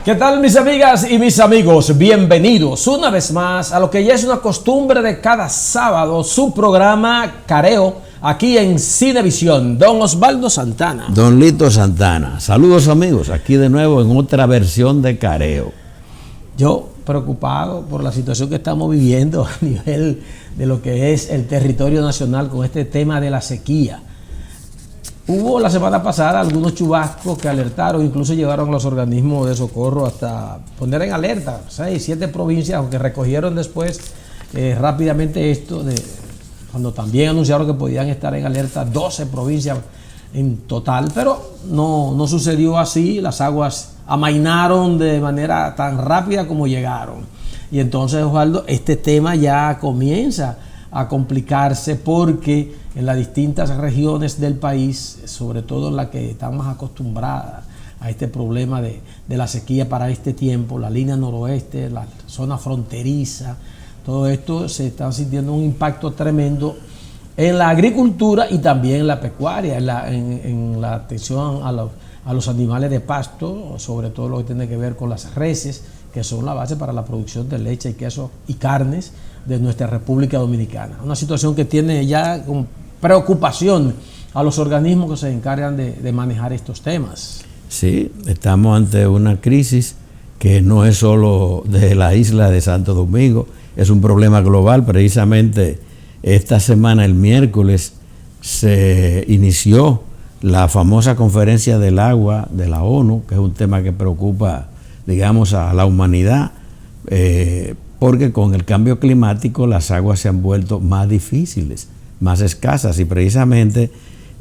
¿Qué tal, mis amigas y mis amigos? Bienvenidos una vez más a lo que ya es una costumbre de cada sábado, su programa Careo, aquí en Cinevisión. Don Osvaldo Santana. Don Lito Santana. Saludos, amigos, aquí de nuevo en otra versión de Careo. Yo preocupado por la situación que estamos viviendo a nivel de lo que es el territorio nacional con este tema de la sequía. Hubo la semana pasada algunos chubascos que alertaron, incluso llevaron a los organismos de socorro hasta poner en alerta 6, 7 provincias, aunque recogieron después rápidamente esto, cuando también anunciaron que podían estar en alerta 12 provincias en total, pero no sucedió así. Las aguas amainaron de manera tan rápida como llegaron. Y entonces, Osvaldo, este tema ya comienza a complicarse porque en las distintas regiones del país, sobre todo en la que están más acostumbradas a este problema de la sequía para este tiempo, la línea noroeste, la zona fronteriza, todo esto se está sintiendo un impacto tremendo en la agricultura y también en la pecuaria, en la atención a los animales de pasto, sobre todo lo que tiene que ver con las reses, que son la base para la producción de leche y queso y carnes de nuestra República Dominicana. Una situación que tiene ya con preocupación a los organismos que se encargan de manejar estos temas. Sí, estamos ante una crisis que no es solo de la isla de Santo Domingo, es un problema global. Precisamente esta semana, el miércoles, se inició la famosa conferencia del agua de la ONU, que es un tema que preocupa, digamos, a la humanidad, porque con el cambio climático las aguas se han vuelto más difíciles, más escasas, y precisamente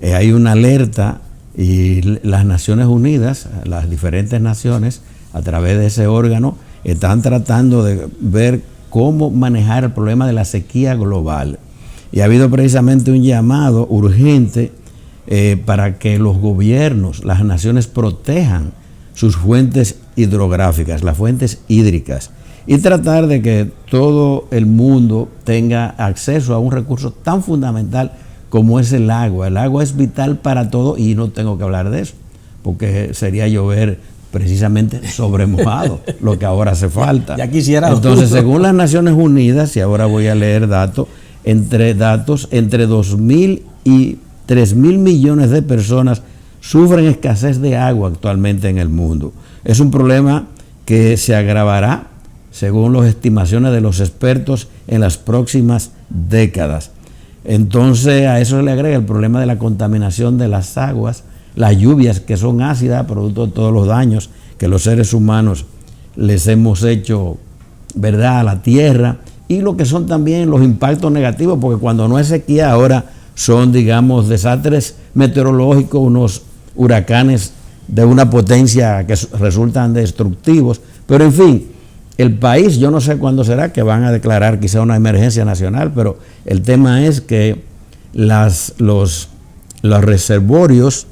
hay una alerta, y las Naciones Unidas, las diferentes naciones, a través de ese órgano, están tratando de ver cómo manejar el problema de la sequía global. Y ha habido precisamente un llamado urgente para que los gobiernos, las naciones, protejan sus fuentes hidrográficas, las fuentes hídricas, y tratar de que todo el mundo tenga acceso a un recurso tan fundamental como es el agua. El agua es vital para todo, y no tengo que hablar de eso, porque sería llover precisamente sobre mojado, lo que ahora hace falta. Ya quisiera. Entonces, según las Naciones Unidas, y ahora voy a leer datos, entre 2.000 y 3.000 millones de personas sufren escasez de agua actualmente en el mundo. Es un problema que se agravará, según las estimaciones de los expertos, en las próximas décadas. Entonces, a eso se le agrega el problema de la contaminación de las aguas, las lluvias que son ácidas, producto de todos los daños que los seres humanos les hemos hecho, ¿verdad?, a la tierra, y lo que son también los impactos negativos, porque cuando no es sequía ahora son, digamos, desastres meteorológicos, unos huracanes de una potencia que resultan destructivos. Pero en fin, el país, yo no sé cuándo será que van a declarar quizá una emergencia nacional, pero el tema es que los reservorios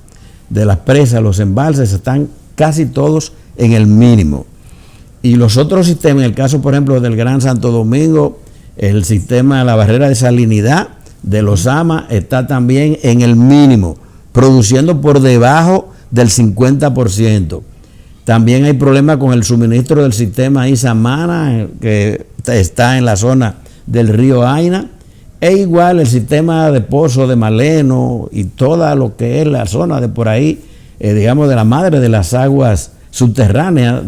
de las presas, los embalses, están casi todos en el mínimo. Y los otros sistemas, en el caso, por ejemplo, del Gran Santo Domingo, el sistema de la barrera de salinidad de los AMA está también en el mínimo, produciendo por debajo del 50%. También hay problemas con el suministro del sistema Isamana, que está en la zona del río Aina, e igual el sistema de pozo de Maleno y toda lo que es la zona de por ahí, digamos, de la madre de las aguas subterráneas,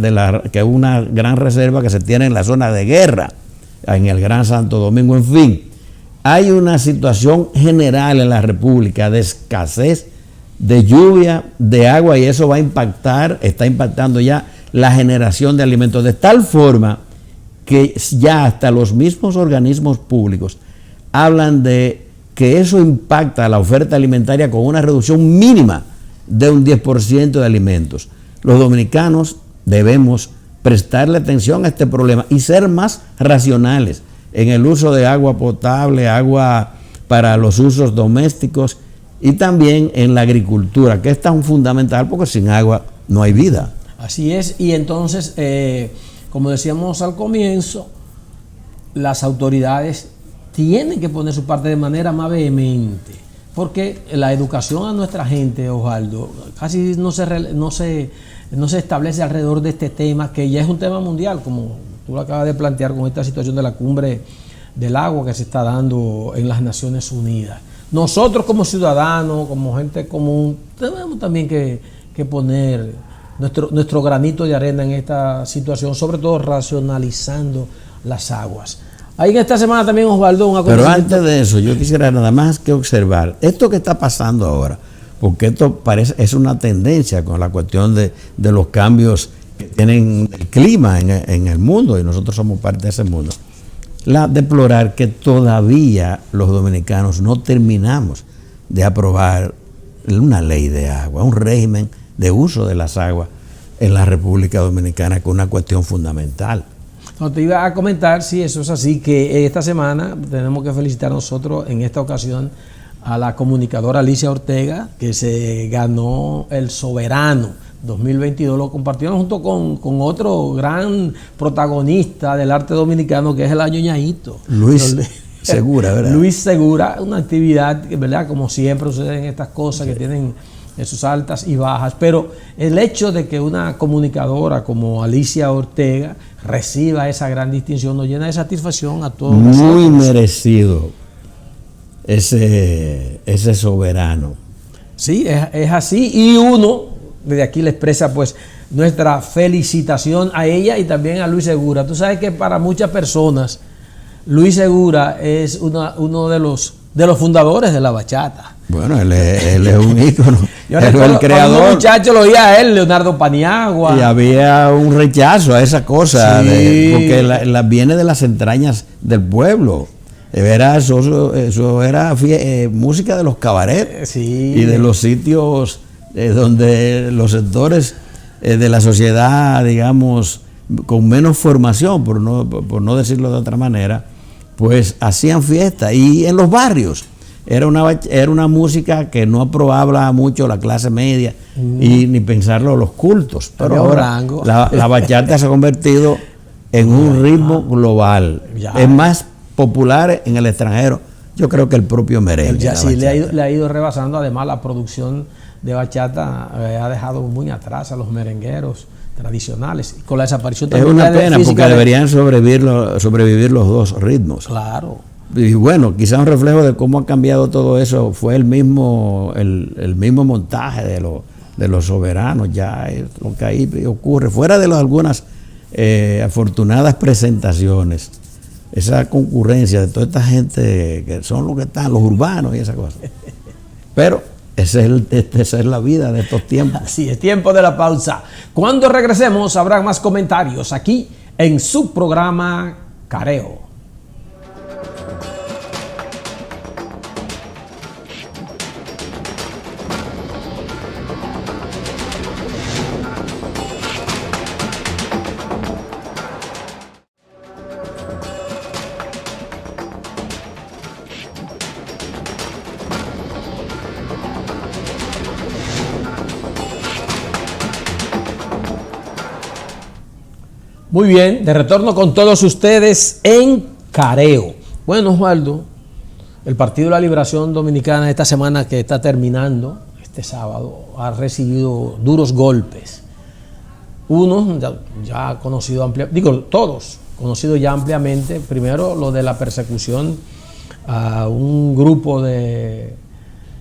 que es una gran reserva que se tiene en la zona de Guerra, en el Gran Santo Domingo. En fin, hay una situación general en la República de escasez de lluvia, de agua, y eso va a impactar, está impactando ya la generación de alimentos, de tal forma que ya hasta los mismos organismos públicos hablan de que eso impacta a la oferta alimentaria con una reducción mínima de un 10% de alimentos. Los dominicanos debemos prestarle atención a este problema y ser más racionales en el uso de agua potable, agua para los usos domésticos, y también en la agricultura, que es tan fundamental porque sin agua no hay vida. Así es, y entonces, como decíamos al comienzo, las autoridades tienen que poner su parte de manera más vehemente porque la educación a nuestra gente, Osvaldo, casi no se establece alrededor de este tema, que ya es un tema mundial, como tú lo acabas de plantear con esta situación de la cumbre del agua que se está dando en las Naciones Unidas. Nosotros como ciudadanos, como gente común, tenemos también que poner nuestro granito de arena en esta situación, sobre todo racionalizando las aguas. Ahí en esta semana también, Osvaldo, pero antes de eso, yo quisiera nada más que observar esto que está pasando ahora, porque esto es una tendencia con la cuestión de los cambios que tienen el clima en el mundo, y nosotros somos parte de ese mundo. Deplorar que todavía los dominicanos no terminamos de aprobar una ley de agua, un régimen de uso de las aguas en la República Dominicana, que es una cuestión fundamental. No, te iba a comentar, sí, eso es así, que esta semana tenemos que felicitar nosotros en esta ocasión a la comunicadora Alicia Ortega, que se ganó el Soberano 2022, lo compartieron junto con otro gran protagonista del arte dominicano, que es el Añoñaíto. Luis Segura, ¿verdad? Luis Segura, una actividad, ¿verdad? Como siempre suceden estas cosas que tienen sus altas y bajas, pero el hecho de que una comunicadora como Alicia Ortega reciba esa gran distinción nos llena de satisfacción a todos nosotros. Muy merecido ese soberano. Sí, es así, y uno desde aquí le expresa pues nuestra felicitación a ella y también a Luis Segura. Tú sabes que para muchas personas Luis Segura es uno de los fundadores de la bachata. Bueno, él es un ícono. Yo recuerdo, el creador. Cuando un muchacho lo oía a él, Leonardo Paniagua. Y había un rechazo a esa cosa, sí, porque viene de las entrañas del pueblo. Eso era música de los cabarets, sí, y de los sitios donde los sectores de la sociedad, digamos, con menos formación, por no decirlo de otra manera, pues hacían fiesta. Y en los barrios era una música que no aprobaba mucho la clase media y ni pensarlo los cultos. Pero ahora la bachata se ha convertido en un ritmo global. Es más popular en el extranjero, yo creo, que el propio merengue. Sí, le ha ido rebasando. Además, la producción de bachata ha dejado muy atrás a los merengueros tradicionales. Con la desaparición también. Es una pena, porque deberían sobrevivir los dos ritmos. Claro. Y bueno, quizás un reflejo de cómo ha cambiado todo eso fue el mismo montaje de los soberanos. Ya es lo que ahí ocurre, fuera de algunas afortunadas presentaciones, esa concurrencia de toda esta gente que son los que están, los urbanos y esas cosas. Pero esa es la vida de estos tiempos. Así es, tiempo de la pausa. Cuando regresemos habrá más comentarios aquí en su programa Careo. Muy bien, de retorno con todos ustedes en Careo. Bueno, Osvaldo, el Partido de la Liberación Dominicana esta semana que está terminando, este sábado, ha recibido duros golpes. Unos ya conocido ampliamente, todos conocidos ya ampliamente. Primero, lo de la persecución a un grupo de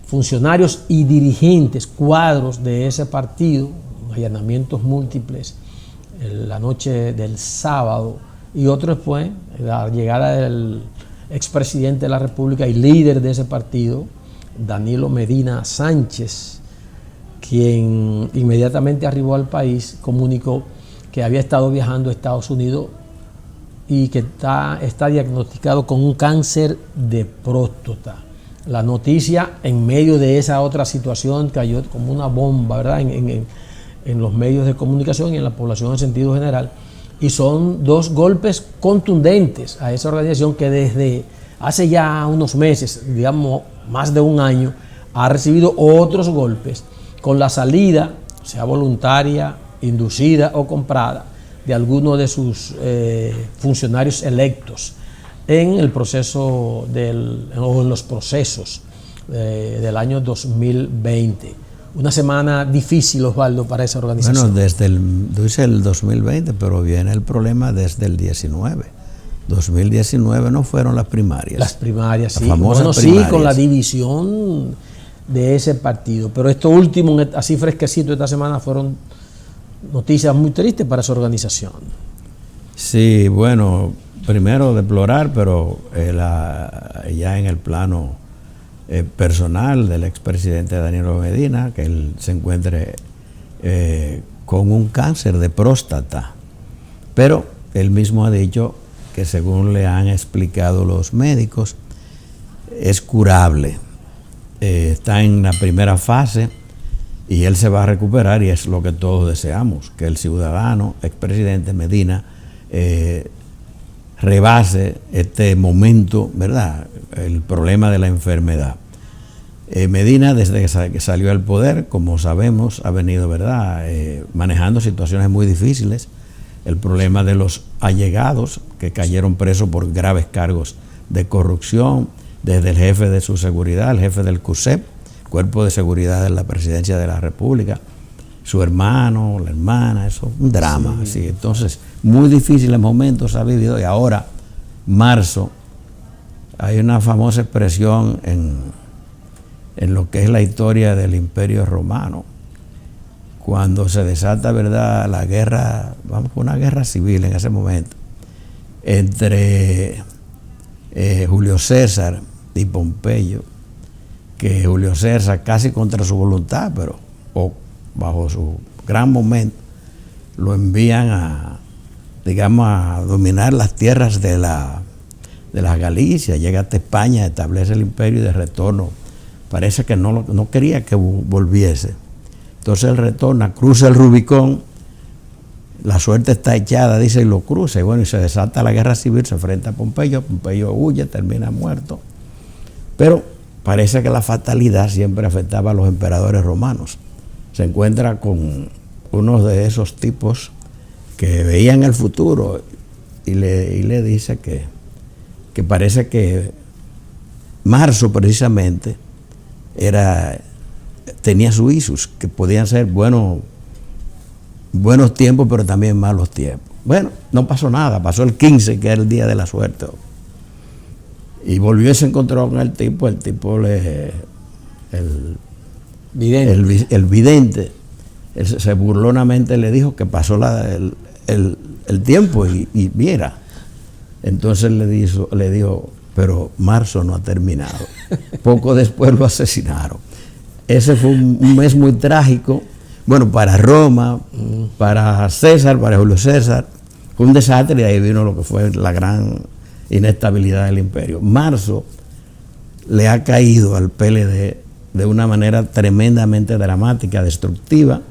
funcionarios y dirigentes, cuadros de ese partido, allanamientos múltiples la noche del sábado, y otro fue la llegada del expresidente de la República y líder de ese partido, Danilo Medina Sánchez, quien inmediatamente arribó al país, comunicó que había estado viajando a Estados Unidos y que está diagnosticado con un cáncer de próstata. La noticia, en medio de esa otra situación, cayó como una bomba, ¿verdad?, en los medios de comunicación y en la población en sentido general, y son dos golpes contundentes a esa organización que desde hace ya unos meses, digamos más de un año, ha recibido otros golpes con la salida, sea voluntaria, inducida o comprada, de algunos de sus funcionarios electos en el proceso o en los procesos del año 2020. Una semana difícil, Osvaldo, para esa organización. Bueno, dice el 2020, pero viene el problema desde el 19. 2019 no fueron las primarias. Las primarias, sí. Bueno, sí, con la división de ese partido. Pero esto último, así fresquecito esta semana, fueron noticias muy tristes para esa organización. Sí, bueno, primero deplorar, pero ya en el plano personal del expresidente Danilo Medina, que él se encuentre con un cáncer de próstata. Pero él mismo ha dicho que, según le han explicado los médicos, es curable. Está en la primera fase y él se va a recuperar, y es lo que todos deseamos, que el ciudadano expresidente Medina rebase este momento, ¿verdad?, el problema de la enfermedad. Medina, desde que salió al poder, como sabemos, ha venido, ¿verdad?, manejando situaciones muy difíciles. El problema de los allegados que cayeron presos por graves cargos de corrupción, desde el jefe de su seguridad, el jefe del CUSEP, Cuerpo de Seguridad de la Presidencia de la República, su hermano, la hermana, eso, un drama. Sí. Así. Entonces, muy difíciles momentos ha vivido, y ahora, marzo, hay una famosa expresión en lo que es la historia del Imperio Romano, cuando se desata, ¿verdad?, la guerra, vamos, una guerra civil en ese momento, entre Julio César y Pompeyo, que Julio César, casi contra su voluntad, pero bajo su gran momento, lo envían a dominar las tierras de las Galicias, llega hasta España, establece el imperio, y de retorno parece que no quería que volviese. Entonces él retorna, cruza el Rubicón, la suerte está echada, dice, y lo cruza, y bueno, y se desata la guerra civil, se enfrenta a Pompeyo, Pompeyo huye, termina muerto. Pero parece que la fatalidad siempre afectaba a los emperadores romanos. Se encuentra con uno de esos tipos que veían el futuro y le dice que parece que marzo precisamente tenía su isus, que podían ser buenos tiempos, pero también malos tiempos. Bueno, no pasó nada, pasó el 15, que era el día de la suerte, y volvió y se encontró con el tipo el vidente, él se burlonamente le dijo que pasó el tiempo y viera. Entonces le dijo, pero marzo no ha terminado. Poco después lo asesinaron. Ese fue un mes muy trágico, bueno, para Roma, para César, para Julio César. Fue un desastre, y ahí vino lo que fue la gran inestabilidad del imperio. Marzo le ha caído al PLD de una manera tremendamente dramática, destructiva,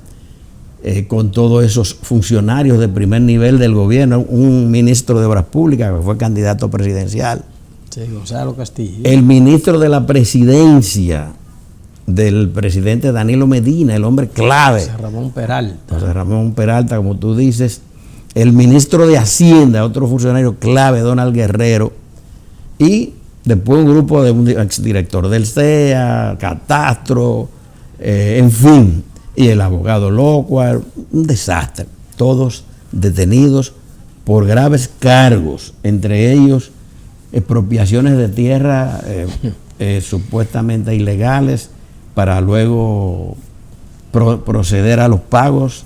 con todos esos funcionarios de primer nivel del gobierno, un ministro de Obras Públicas que fue candidato presidencial, sí, Gonzalo Castillo, el ministro de la presidencia del presidente Danilo Medina, el hombre clave, José Ramón Peralta, como tú dices, el ministro de Hacienda, otro funcionario clave, Donald Guerrero, y después un grupo de un exdirector del CEA, Catastro, en fin, y el abogado Lockhart, un desastre, todos detenidos por graves cargos, entre ellos expropiaciones de tierra supuestamente ilegales, para luego proceder a los pagos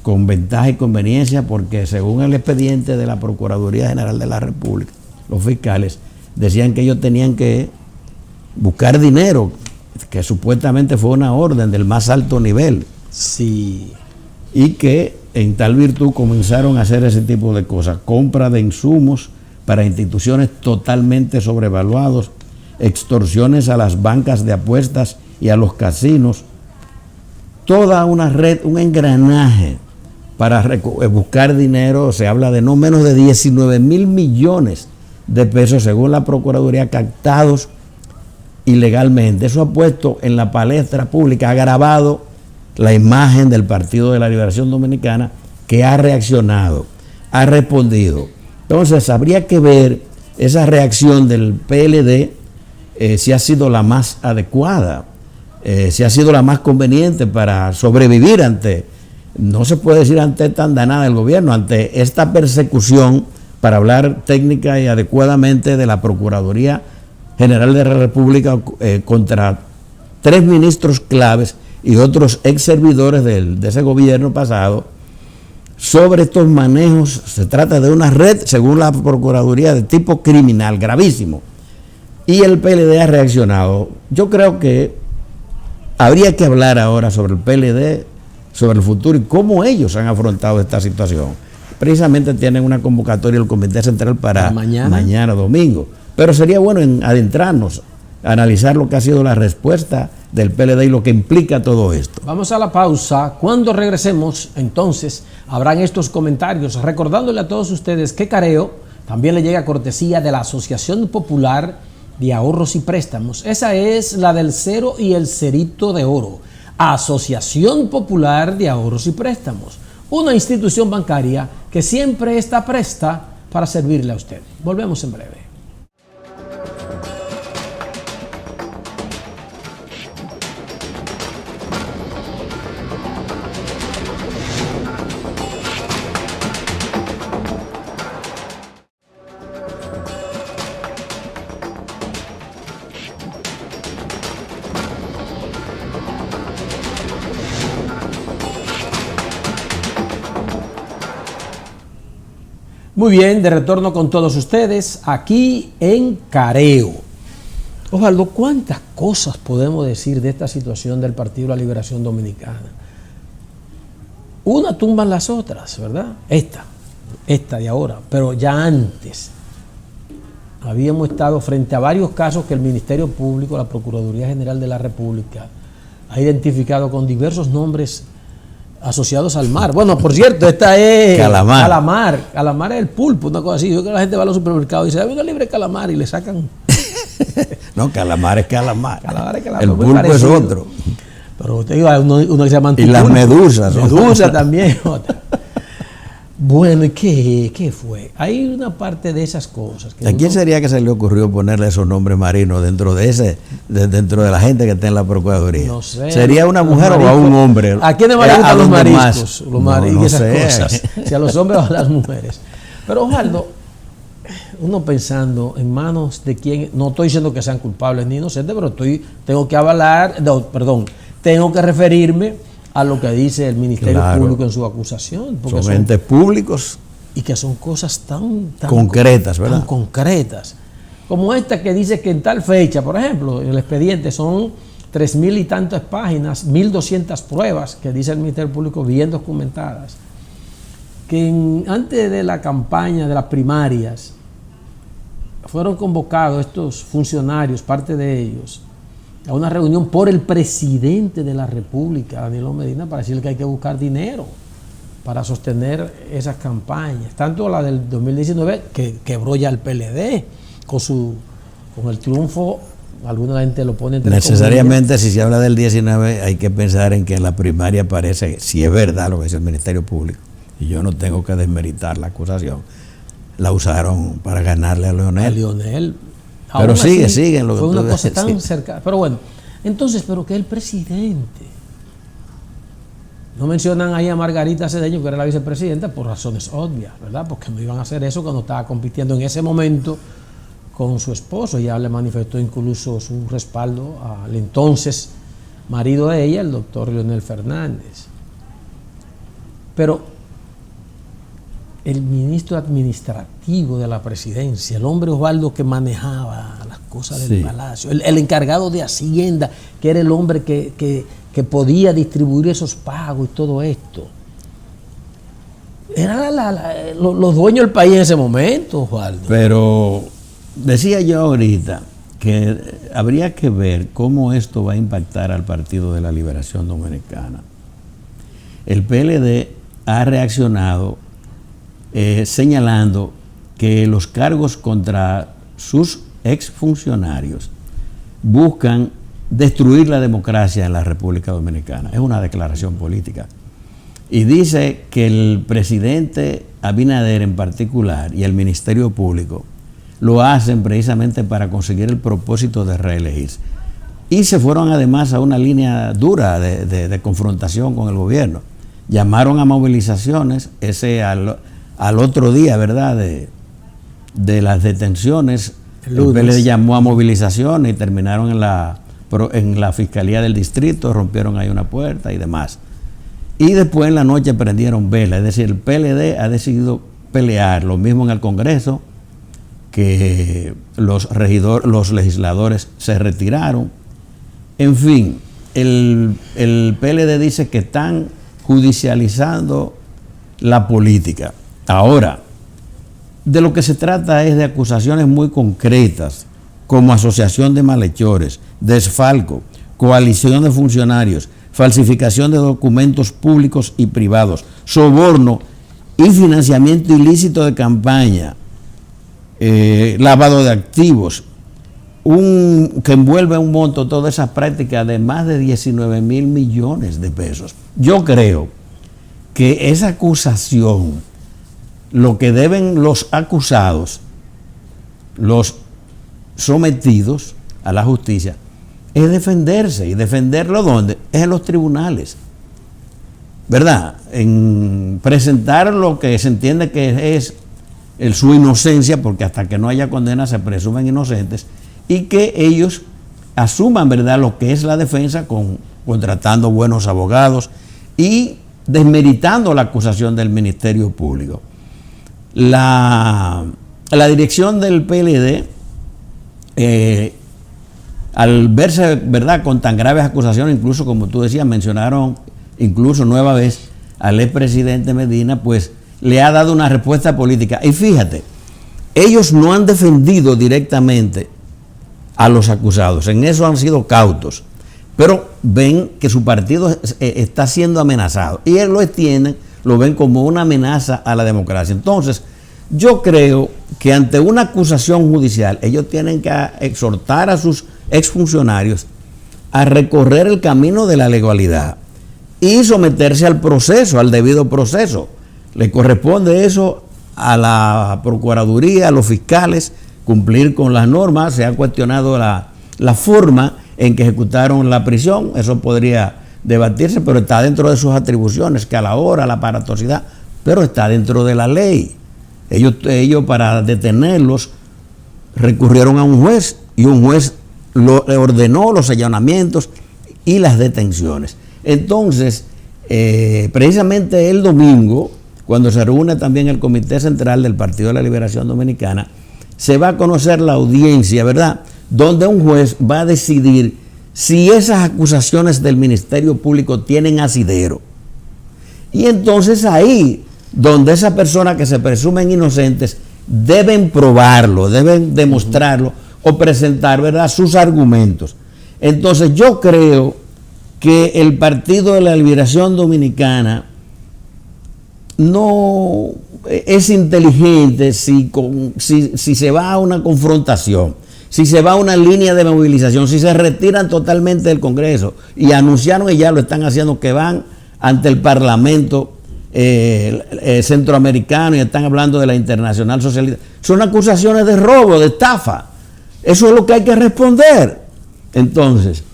con ventaja y conveniencia, porque según el expediente de la Procuraduría General de la República, los fiscales decían que ellos tenían que buscar dinero, que supuestamente fue una orden del más alto nivel. Sí. Y que en tal virtud comenzaron a hacer ese tipo de cosas, compra de insumos para instituciones totalmente sobrevaluados, extorsiones a las bancas de apuestas y a los casinos, toda una red, un engranaje para buscar dinero. Se habla de no menos de 19,000 millones de pesos, según la Procuraduría, captados ilegalmente. Eso ha puesto en la palestra pública, ha agravado la imagen del Partido de la Liberación Dominicana, que ha reaccionado, ha respondido. Entonces habría que ver esa reacción del PLD si ha sido la más adecuada, si ha sido la más conveniente para sobrevivir ante, no se puede decir ante esta andanada del gobierno, ante esta persecución, para hablar técnica y adecuadamente, de la Procuraduría General de la República contra 3 ministros claves y otros ex servidores de ese gobierno pasado, sobre estos manejos. Se trata de una red, según la Procuraduría, de tipo criminal, gravísimo. Y el PLD ha reaccionado. Yo creo que habría que hablar ahora sobre el PLD, sobre el futuro y cómo ellos han afrontado esta situación. Precisamente tienen una convocatoria del Comité Central para mañana domingo. Pero sería bueno adentrarnos, analizar lo que ha sido la respuesta del PLD y lo que implica todo esto. Vamos a la pausa. Cuando regresemos, entonces, habrán estos comentarios, recordándole a todos ustedes que Careo también le llega cortesía de la Asociación Popular de Ahorros y Préstamos. Esa es la del cero y el cerito de oro. Asociación Popular de Ahorros y Préstamos. Una institución bancaria que siempre está presta para servirle a usted. Volvemos en breve. Muy bien, de retorno con todos ustedes aquí en Careo. Osvaldo, ¿cuántas cosas podemos decir de esta situación del Partido de la Liberación Dominicana? Una tumban las otras, ¿verdad? Esta de ahora, pero ya antes habíamos estado frente a varios casos que el Ministerio Público, la Procuraduría General de la República, ha identificado con diversos nombres asociados al mar. Bueno, por cierto, esta es calamar. Calamar es el pulpo, una cosa así. Yo creo que la gente va a los supermercados y dice, dame una libre calamar, y le sacan. No, calamar es calamar. Calamar es calamar. El pulpo parecido. Es otro. Pero usted dice, uno que se llama y las medusas. Medusa también. Otra. Bueno, ¿y qué fue? Hay una parte de esas cosas. ¿A quién sería que se le ocurrió ponerle esos nombres marinos dentro de la gente que está en la Procuraduría? No sé. ¿Sería una mujer o a un hombre? ¿A quiénes le gustan los mariscos? Y esas cosas. Si a los hombres o a las mujeres. Pero, Osvaldo, uno pensando en manos de quién, no estoy diciendo que sean culpables ni inocentes, pero tengo que referirme a lo que dice el Ministerio Público en su acusación. Porque son entes públicos. Y que son cosas tan concretas, ¿verdad? Tan concretas. Como esta que dice que en tal fecha, por ejemplo, el expediente son 3,000 y tantas páginas, 1,200 pruebas que dice el Ministerio Público bien documentadas, que antes de la campaña de las primarias fueron convocados estos funcionarios, parte de ellos, a una reunión por el presidente de la República, Danilo Medina, para decirle que hay que buscar dinero para sostener esas campañas. Tanto la del 2019, que quebró ya el PLD, con el triunfo, alguna gente lo pone entre necesariamente comillas. Si se habla del 19, hay que pensar en que en la primaria parece, si es verdad lo que dice el Ministerio Público, y yo no tengo que desmeritar la acusación, la usaron para ganarle a Leonel. Pero sigue en lo que fue una cosa tan cercana. Pero bueno, entonces, pero que el presidente. No mencionan ahí a Margarita Cedeño, que era la vicepresidenta, por razones obvias, ¿verdad? Porque no iban a hacer eso cuando estaba compitiendo en ese momento con su esposo. Ya le manifestó incluso su respaldo al entonces marido de ella, el doctor Leonel Fernández. Pero el ministro administrativo de la presidencia, el hombre Osvaldo que manejaba las cosas del palacio, el encargado de Hacienda, que era el hombre que podía distribuir esos pagos y todo esto. Eran los dueños del país en ese momento, Osvaldo. Pero decía yo ahorita que habría que ver cómo esto va a impactar al Partido de la Liberación Dominicana. El PLD ha reaccionado señalando que los cargos contra sus exfuncionarios buscan destruir la democracia en la República Dominicana. Es una declaración política. Y dice que el presidente Abinader en particular y el Ministerio Público lo hacen precisamente para conseguir el propósito de reelegirse. Y se fueron además a una línea dura de confrontación con el gobierno. Llamaron a movilizaciones, al otro día, ¿verdad?, de las detenciones. El PLD llamó a movilizaciones y terminaron en la Fiscalía del Distrito, rompieron ahí una puerta y demás. Y después en la noche prendieron vela, es decir, el PLD ha decidido pelear, lo mismo en el Congreso, que los legisladores se retiraron. En fin, el PLD dice que están judicializando la política. Ahora, de lo que se trata es de acusaciones muy concretas, como asociación de malhechores, desfalco, coalición de funcionarios, falsificación de documentos públicos y privados, soborno y financiamiento ilícito de campaña, lavado de activos, que envuelve un monto, todas esas prácticas de más de 19 mil millones de pesos. Yo creo que esa acusación, lo que deben los acusados, los sometidos a la justicia, es defenderse. ¿Y defenderlo dónde? Es en los tribunales, ¿verdad? En presentar lo que se entiende que es su inocencia, porque hasta que no haya condena se presumen inocentes, y que ellos asuman, ¿verdad?, lo que es la defensa, contratando buenos abogados y desmeritando la acusación del Ministerio Público. La dirección del PLD, al verse, ¿verdad?, con tan graves acusaciones, incluso como tú decías, mencionaron incluso nueva vez al expresidente Medina, pues le ha dado una respuesta política. Y fíjate, ellos no han defendido directamente a los acusados, en eso han sido cautos, pero ven que su partido está siendo amenazado y ellos lo extienden, lo ven como una amenaza a la democracia. Entonces, yo creo que ante una acusación judicial, ellos tienen que exhortar a sus exfuncionarios a recorrer el camino de la legalidad y someterse al proceso, al debido proceso. Le corresponde eso a la Procuraduría, a los fiscales, cumplir con las normas. Se ha cuestionado la forma en que ejecutaron la prisión, eso podría debatirse, pero está dentro de sus atribuciones, que a la hora, la aparatosidad, pero está dentro de la ley. Ellos para detenerlos recurrieron a un juez y un juez le ordenó los allanamientos y las detenciones. Entonces, precisamente el domingo, cuando se reúne también el Comité Central del Partido de la Liberación Dominicana, se va a conocer la audiencia, ¿verdad?, donde un juez va a decidir si esas acusaciones del Ministerio Público tienen asidero. Y entonces ahí, donde esas personas que se presumen inocentes deben probarlo, deben demostrarlo o presentar, ¿verdad?, sus argumentos. Entonces yo creo que el Partido de la Liberación Dominicana no es inteligente si se va a una confrontación, si se va a una línea de movilización, si se retiran totalmente del Congreso, y anunciaron, y ya lo están haciendo, que van ante el Parlamento centroamericano y están hablando de la Internacional Socialista. Son acusaciones de robo, de estafa. Eso es lo que hay que responder. Entonces,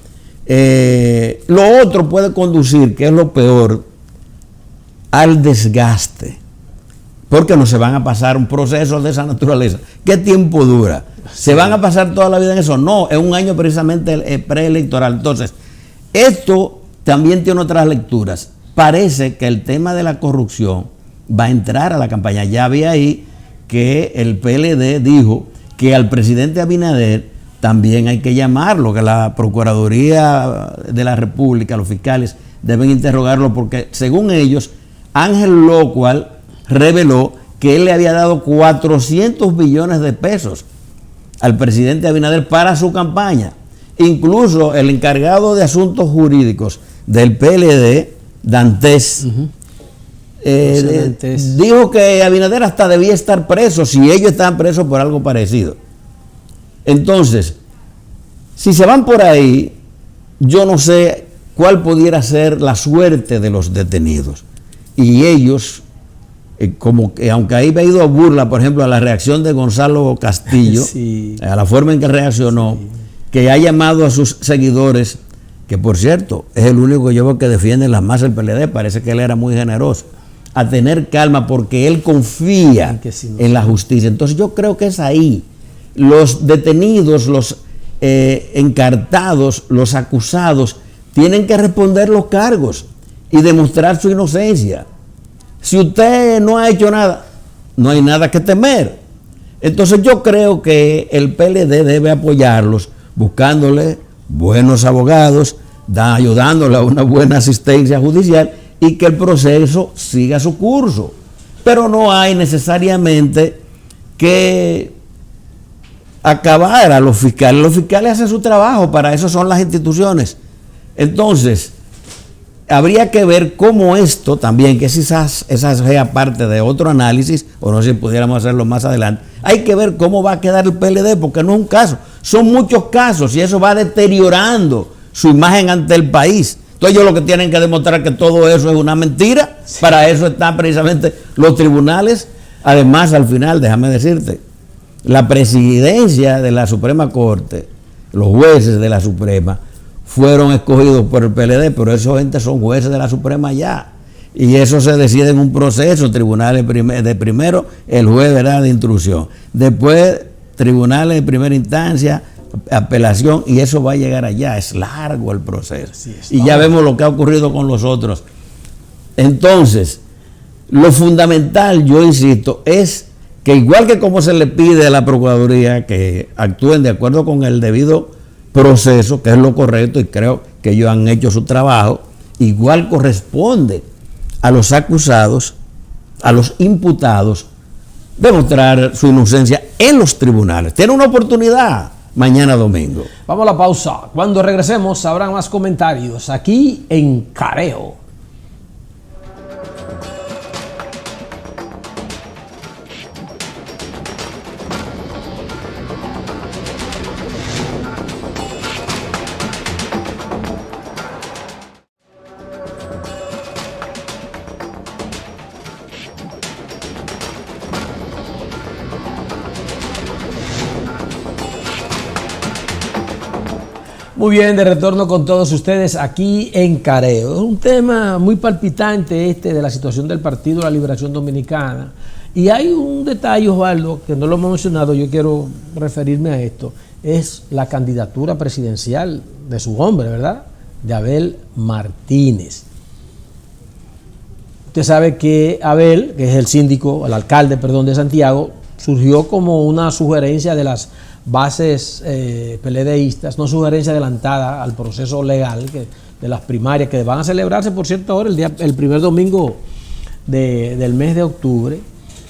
lo otro puede conducir, que es lo peor, al desgaste, porque no se van a pasar un proceso de esa naturaleza. ¿Qué tiempo dura? ¿Se van a pasar toda la vida en eso? No, es un año precisamente preelectoral. Entonces, esto también tiene otras lecturas. Parece que el tema de la corrupción va a entrar a la campaña. Ya había ahí que el PLD dijo que al presidente Abinader también hay que llamarlo, que la Procuraduría de la República, los fiscales, deben interrogarlo, porque según ellos, Ángel Locual reveló que él le había dado 400 billones de pesos al presidente Abinader para su campaña. Incluso el encargado de asuntos jurídicos del PLD, Dantes, dijo que Abinader hasta debía estar preso si ellos estaban presos por algo parecido. Entonces, si se van por ahí, yo no sé cuál pudiera ser la suerte de los detenidos. Y ellos como que aunque ahí ha ido a burla, por ejemplo, a la reacción de Gonzalo Castillo, sí, a la forma en que reaccionó, sí, que ha llamado a sus seguidores, que por cierto, es el único que yo veo que defiende las masas del PLD, parece que él era muy generoso, a tener calma porque él confía en la justicia. Entonces yo creo que es ahí. Los detenidos, los encartados, los acusados, tienen que responder los cargos y demostrar su inocencia. Si usted no ha hecho nada, no hay nada que temer. Entonces yo creo que el PLD debe apoyarlos buscándole buenos abogados, ayudándole a una buena asistencia judicial y que el proceso siga su curso. Pero no hay necesariamente que acabar a los fiscales. Los fiscales hacen su trabajo, para eso son las instituciones. Entonces, habría que ver cómo esto también, que esa sea parte de otro análisis, o no sé si pudiéramos hacerlo más adelante, hay que ver cómo va a quedar el PLD, porque no es un caso, son muchos casos y eso va deteriorando su imagen ante el país. Entonces ellos lo que tienen que demostrar que todo eso es una mentira, sí, para eso están precisamente los tribunales. Además, al final, déjame decirte, la presidencia de la Suprema Corte, los jueces de la Suprema, fueron escogidos por el PLD, pero esos gente son jueces de la Suprema ya. Y eso se decide en un proceso, tribunales de primero, el juez, ¿verdad?, de instrucción. Después, tribunales de primera instancia, apelación, y eso va a llegar allá. Es largo el proceso. Y ya vemos lo que ha ocurrido con los otros. Entonces, lo fundamental, yo insisto, es que igual que como se le pide a la Procuraduría que actúen de acuerdo con el debido proceso, que es lo correcto, y creo que ellos han hecho su trabajo, igual corresponde a los acusados, a los imputados, demostrar su inocencia en los tribunales. Tiene una oportunidad mañana domingo. Vamos a la pausa. Cuando regresemos habrá más comentarios aquí en Careo. Muy bien, de retorno con todos ustedes aquí en Careo. Es un tema muy palpitante de la situación del Partido de la Liberación Dominicana. Y hay un detalle, Osvaldo, que no lo hemos mencionado, yo quiero referirme a esto, es la candidatura presidencial de su hombre, ¿verdad?, de Abel Martínez. Usted sabe que Abel, que es el síndico, el alcalde, perdón, de Santiago, surgió como una sugerencia de las bases PLDistas, no sugerencia adelantada al proceso legal de las primarias que van a celebrarse, por cierto, ahora el primer domingo del mes de octubre,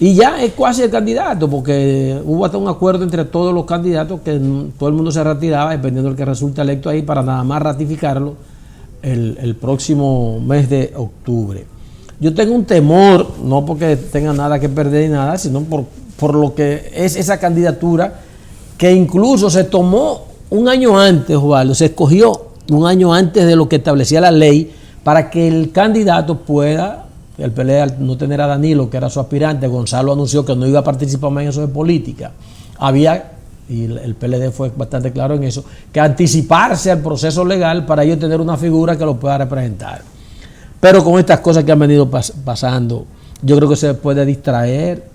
y ya es casi el candidato, porque hubo hasta un acuerdo entre todos los candidatos que todo el mundo se retiraba, dependiendo del que resulte electo ahí, para nada más ratificarlo el próximo mes de octubre. Yo tengo un temor, no porque tenga nada que perder ni nada, sino por lo que es esa candidatura, que incluso se tomó un año antes, Osvaldo, se escogió un año antes de lo que establecía la ley para que el candidato pueda, el PLD al no tener a Danilo, que era su aspirante, Gonzalo anunció que no iba a participar más en eso de política, había, y el PLD fue bastante claro en eso, que anticiparse al proceso legal para ellos tener una figura que lo pueda representar. Pero con estas cosas que han venido pasando, yo creo que se puede distraer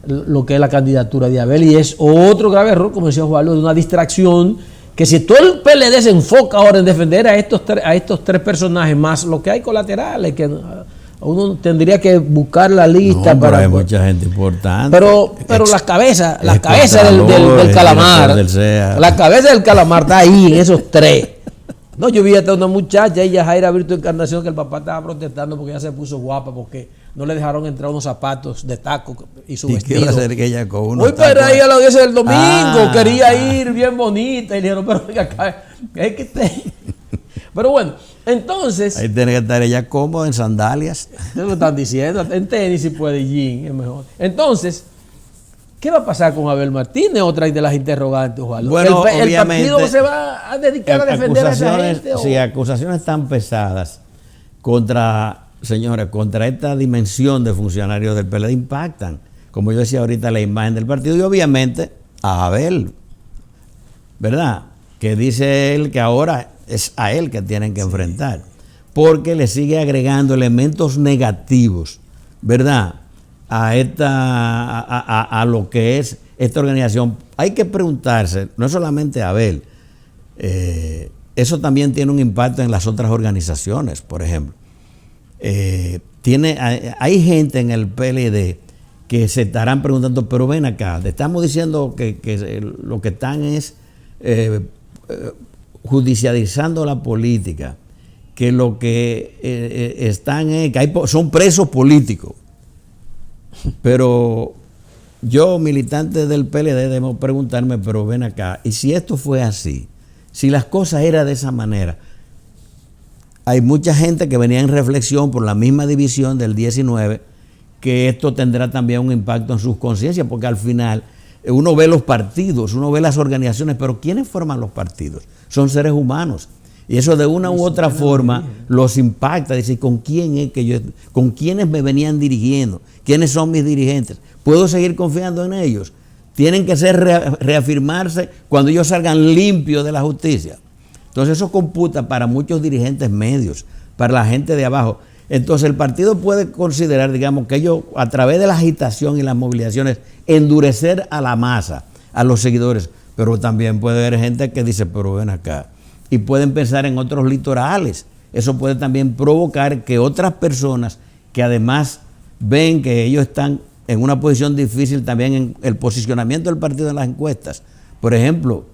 lo que es la candidatura de Abel, y es otro grave error, como decía Osvaldo, de una distracción, que si todo el PLD se enfoca ahora en defender a estos tres personajes, más lo que hay colaterales, que uno tendría que buscar la lista. No, pero hay mucha gente importante. Pero la cabeza del calamar, la cabeza del calamar está ahí en esos tres. No, yo vi hasta una muchacha, ella Jaira Virtu Encarnación, que el papá estaba protestando porque ella se puso guapa, porque no le dejaron entrar unos zapatos de taco y su vestido. ¿Qué iba a hacer que ella con unos tacos? Pero ella lo dice el domingo, quería ir bien bonita, y le dijeron, pero venga acá, es que Pero bueno, entonces... Ahí tiene que estar ella cómoda en sandalias. Eso lo están diciendo, en tenis si puede, jean, es mejor. Entonces, ¿qué va a pasar con Abel Martínez? Otra de las interrogantes, Osvaldo. Bueno, ¿El partido se va a dedicar a defender a esa gente? Sí, acusaciones tan pesadas contra señores, contra esta dimensión de funcionarios del PLD impactan, como yo decía ahorita, la imagen del partido y obviamente a Abel, ¿verdad? Que dice él que ahora es a él que tienen que enfrentar, porque le sigue agregando elementos negativos, ¿verdad? A lo que es esta organización. Hay que preguntarse, no es solamente a Abel, eso también tiene un impacto en las otras organizaciones, por ejemplo. Hay gente en el PLD que se estarán preguntando, pero ven acá, te estamos diciendo que lo que están es judicializando la política, que lo que están es que son presos políticos. Pero yo, militante del PLD, debo preguntarme, pero ven acá, y si esto fue así, si las cosas eran de esa manera, hay mucha gente que venía en reflexión por la misma división del 19, que esto tendrá también un impacto en sus conciencias, porque al final uno ve los partidos, uno ve las organizaciones, pero ¿quiénes forman los partidos? Son seres humanos. Y eso de una u otra forma los impacta. Dice, ¿con quién es con quiénes me venían dirigiendo? ¿Quiénes son mis dirigentes? ¿Puedo seguir confiando en ellos? Tienen que reafirmarse cuando ellos salgan limpios de la justicia. Entonces eso computa para muchos dirigentes medios, para la gente de abajo. Entonces el partido puede considerar, digamos, que ellos a través de la agitación y las movilizaciones endurecer a la masa, a los seguidores, pero también puede haber gente que dice, pero ven acá, y pueden pensar en otros litorales. Eso puede también provocar que otras personas que además ven que ellos están en una posición difícil también en el posicionamiento del partido en las encuestas. Por ejemplo,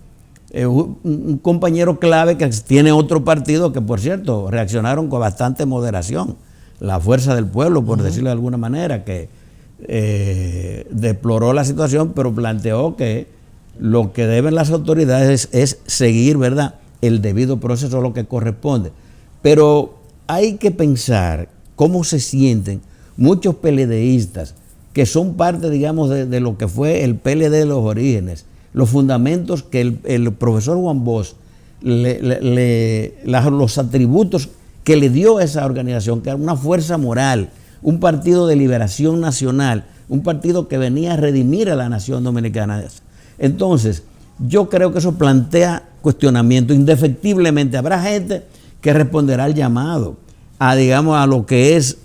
un compañero clave que tiene otro partido que, por cierto, reaccionaron con bastante moderación, la Fuerza del Pueblo, por decirlo de alguna manera, que deploró la situación, pero planteó que lo que deben las autoridades es seguir, ¿verdad?, el debido proceso, lo que corresponde. Pero hay que pensar cómo se sienten muchos PLDistas que son parte, digamos, de lo que fue el PLD de los orígenes, los fundamentos que el profesor Juan Bosch, los atributos que le dio a esa organización, que era una fuerza moral, un partido de liberación nacional, un partido que venía a redimir a la nación dominicana. Entonces, yo creo que eso plantea cuestionamiento. Indefectiblemente habrá gente que responderá al llamado, digamos, a lo que es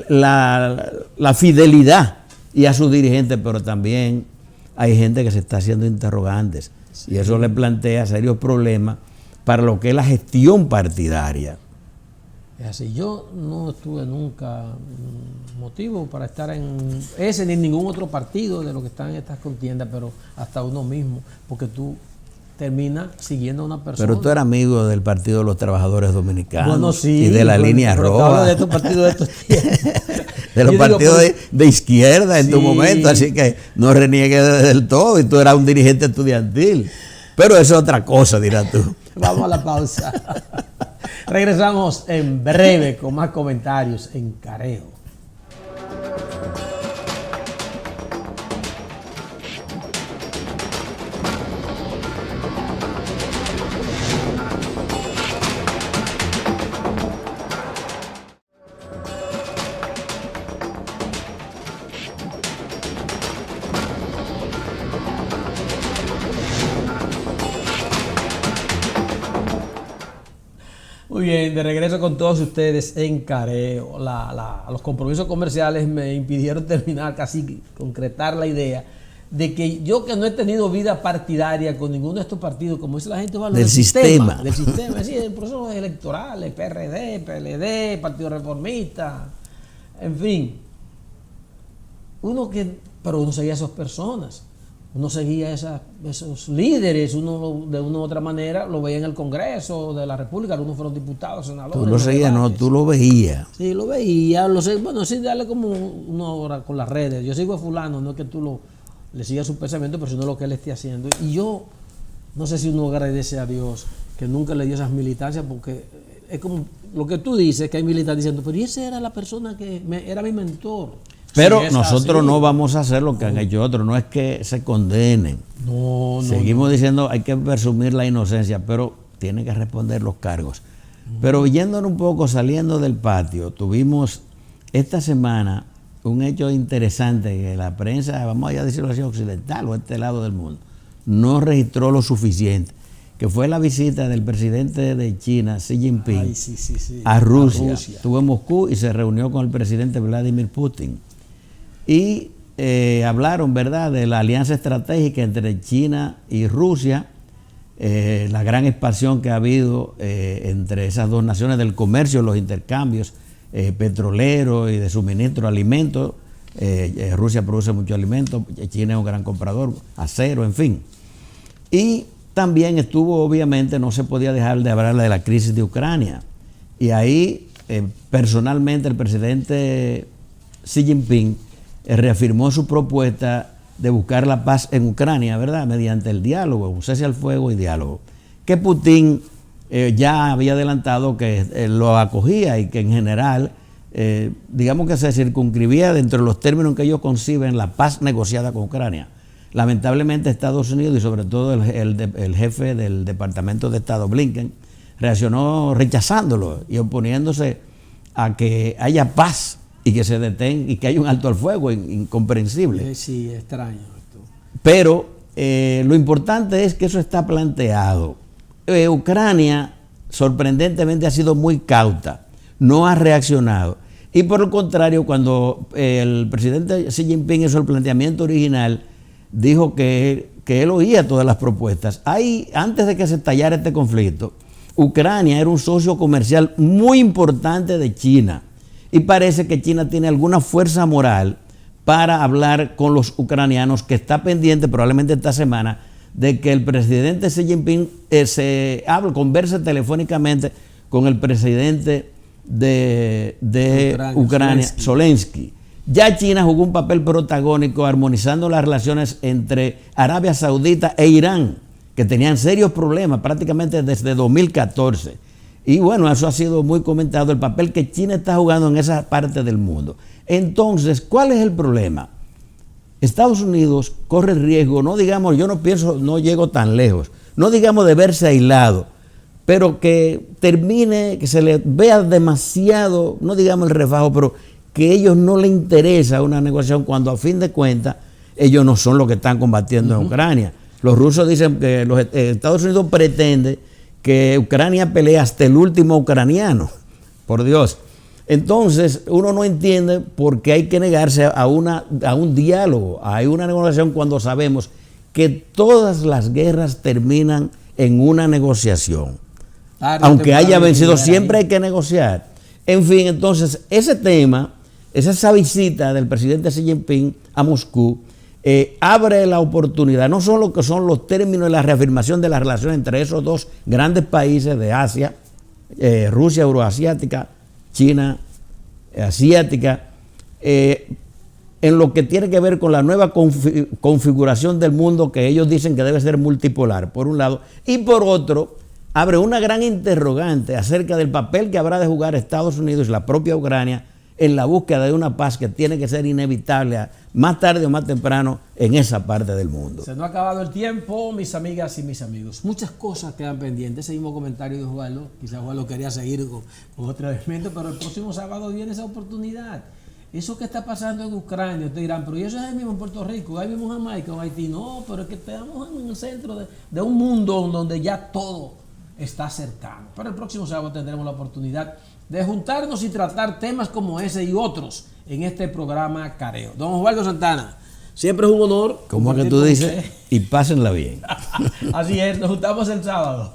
la fidelidad y a sus dirigentes, pero también hay gente que se está haciendo interrogantes, sí, y eso le plantea serios problemas para lo que es la gestión partidaria. Es así, yo no tuve nunca motivo para estar en ese ni en ningún otro partido de los que están en estas contiendas, pero hasta uno mismo, porque tú terminas siguiendo a una persona. Pero tú eras amigo del Partido de los Trabajadores Dominicanos, bueno, sí, y de la línea roja. De estos partidos de estos de los partidos de izquierda en tu momento, así que no reniegues del todo, y tú eras un dirigente estudiantil. Pero eso es otra cosa, dirás tú. Vamos a la pausa. Regresamos en breve con más comentarios en Careo. Muy bien, de regreso con todos ustedes en Careo. Los compromisos comerciales me impidieron terminar, casi concretar la idea de que yo, que no he tenido vida partidaria con ninguno de estos partidos, como dice la gente, del sistema, es decir, en procesos electorales, PRD, PLD, Partido Reformista, en fin, pero uno seguía a esas personas. Uno seguía esos líderes, uno de una u otra manera lo veía en el Congreso de la República, algunos fueron diputados, senadores. Tú lo seguías, no, tú lo veías. Sí, lo veía, bueno, sí, dale como una hora con las redes. Yo sigo a fulano, no es que tú le sigas su pensamiento, pero sino lo que él esté haciendo. Y yo no sé si uno agradece a Dios que nunca le dio esas militancias, porque es como lo que tú dices, que hay militantes diciendo, pero esa era la persona que era mi mentor. Pero sí, nosotros así no vamos a hacer lo que han hecho otros, no es que se condenen. No. Seguimos diciendo, hay que presumir la inocencia, pero tienen que responder los cargos. Pero yéndonos un poco, saliendo del patio, tuvimos esta semana un hecho interesante que la prensa, vamos a decirlo así, occidental o este lado del mundo, no registró lo suficiente, que fue la visita del presidente de China, Xi Jinping, a Rusia. Estuvo en Moscú y se reunió con el presidente Vladimir Putin. Y hablaron, ¿verdad?, de la alianza estratégica entre China y Rusia, la gran expansión que ha habido entre esas dos naciones del comercio, los intercambios petroleros y de suministro de alimentos. Rusia produce mucho alimento, China es un gran comprador, acero, en fin. Y también estuvo, obviamente, no se podía dejar de hablar de la crisis de Ucrania. Y ahí, personalmente, el presidente Xi Jinping reafirmó su propuesta de buscar la paz en Ucrania, ¿verdad?, mediante el diálogo, un cese al fuego y diálogo, que Putin ya había adelantado que lo acogía y que en general, digamos que se circunscribía dentro de los términos en que ellos conciben la paz negociada con Ucrania. Lamentablemente Estados Unidos y sobre todo el jefe del Departamento de Estado, Blinken, reaccionó rechazándolo y oponiéndose a que haya paz y que se detenga y que haya un alto al fuego incomprensible. Sí, extraño esto. Pero lo importante es que eso está planteado. Ucrania, sorprendentemente, ha sido muy cauta, no ha reaccionado. Y por el contrario, cuando el presidente Xi Jinping hizo el planteamiento original, dijo que él oía todas las propuestas. Ahí, antes de que se estallara este conflicto, Ucrania era un socio comercial muy importante de China. Y parece que China tiene alguna fuerza moral para hablar con los ucranianos, que está pendiente probablemente esta semana de que el presidente Xi Jinping converse telefónicamente con el presidente de Ucrania, Zelensky. Ya China jugó un papel protagónico armonizando las relaciones entre Arabia Saudita e Irán, que tenían serios problemas prácticamente desde 2014. Y bueno, eso ha sido muy comentado, el papel que China está jugando en esa parte del mundo. Entonces, ¿cuál es el problema? Estados Unidos corre el riesgo, no digamos, yo no pienso, no llego tan lejos, no digamos de verse aislado, pero que termine, que se le vea demasiado, no digamos el refajo, pero que a ellos no les interesa una negociación cuando a fin de cuentas ellos no son los que están combatiendo en Ucrania. Los rusos dicen que los Estados Unidos pretende que Ucrania pelea hasta el último ucraniano, por Dios. Entonces uno no entiende por qué hay que negarse a un diálogo, a una negociación, cuando sabemos que todas las guerras terminan en una negociación. Aunque haya vencido, siempre hay que negociar. En fin, entonces ese tema, esa visita del presidente Xi Jinping a Moscú, abre la oportunidad, no solo que son los términos de la reafirmación de la relación entre esos dos grandes países de Asia, Rusia euroasiática, China asiática, en lo que tiene que ver con la nueva configuración del mundo, que ellos dicen que debe ser multipolar, por un lado, y por otro, abre una gran interrogante acerca del papel que habrá de jugar Estados Unidos y la propia Ucrania en la búsqueda de una paz que tiene que ser inevitable más tarde o más temprano en esa parte del mundo. Se nos ha acabado el tiempo, mis amigas y mis amigos. Muchas cosas quedan pendientes. Ese mismo comentario de Osvaldo, quizás Osvaldo quería seguir con otro elemento, pero el próximo sábado viene esa oportunidad. Eso que está pasando en Ucrania, ustedes dirán, pero ¿y eso es ahí mismo en Puerto Rico, ahí mismo en Jamaica o Haití? No, pero es que estamos en el centro de un mundo donde ya todo está cercano. Pero el próximo sábado tendremos la oportunidad de juntarnos y tratar temas como ese y otros en este programa Careo. Don Osvaldo Santana, siempre es un honor. Como que tú dices, y pásenla bien. Así es, nos juntamos el sábado.